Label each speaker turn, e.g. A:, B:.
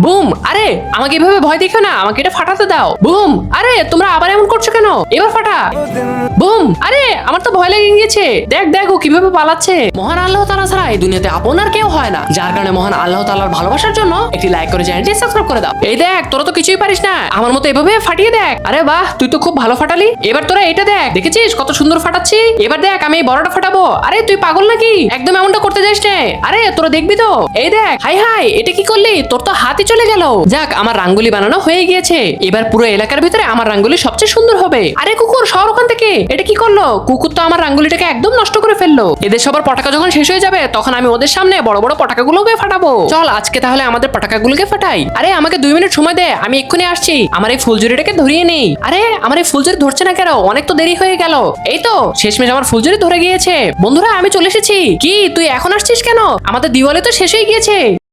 A: Broom! আরে আমাকে এভাবে ভয় দেখো না, আমাকে এটা ফাটাতে দাও। বুম! আরে তোমরা আবার এমন করছো কেন? এবার ফাটা। বুম! আরে আমার তো ভয় লেগে গিয়েছে। দেখ দেখ ও কিভাবে পালাচ্ছে। মহান আল্লাহ তাআলা ছাড়া এই দুনিয়াতে আপন আর কেউ হয় না, যার কারণে মহান আল্লাহ তাআলার ভালোবাসার জন্য একটি লাইক করে চ্যানেলটি সাবস্ক্রাইব করে দাও। এই দেখ তোরা তো কিছুই পারিস না, আমার মতো এভাবে ফাটিয়ে দেখ। আরে বাহ, তুই তো খুব ভালো ফাটালি। এবার তোরা এটা দেখ, দেখেছিস কত সুন্দর ফাটাচ্ছি। এবার দেখ আমি এই বড়টা ফাটাবো। আরে তুই পাগল নাকি? একদম এমনটা করতে যাস না। আরে তোরা দেখবি তো। এই দেখ, হাই হাই, এটা কি করলি? তোর তো হাতই চলে গেল। যাক, আমার রাঙ্গুলি বানানো হয়ে গিয়েছে। এবার পুরো এলাকার ভিতরে আমার রাঙ্গুলি সবচেয়ে সুন্দর হবে। আরে কুকুর, সর ওখান থেকে। এটা কি করলো? কুকুর তো আমার রাঙ্গুলিটাকে একদম নষ্ট করে ফেললো। এদের সবার পটাকা যখন শেষ হয়ে যাবে তখন আমি ওদের সামনে বড় বড় পটাকাগুলোকে ফাটাবো। চল আজকে তাহলে আমাদের পটাকাগুলোকে ফাটাই। আরে আমাকে 2 মিনিট সময় দে, আমি এক্ষুনি আসছি। আমার এই ফুলঝুরিটাকে ধরিয়ে নেই। আরে আমার এই ফুলঝুরি ধরছে না কেন? অনেক তো দেরি হয়ে গেল। এই তো শেষমেশ আমার ফুলঝুরি ধরে গিয়েছে। বন্ধুরা আমি চলে এসেছি। কি তুই এখন আসছিস কেন? আমাদের দিওয়ালি তো শেষ হয়ে গিয়েছে।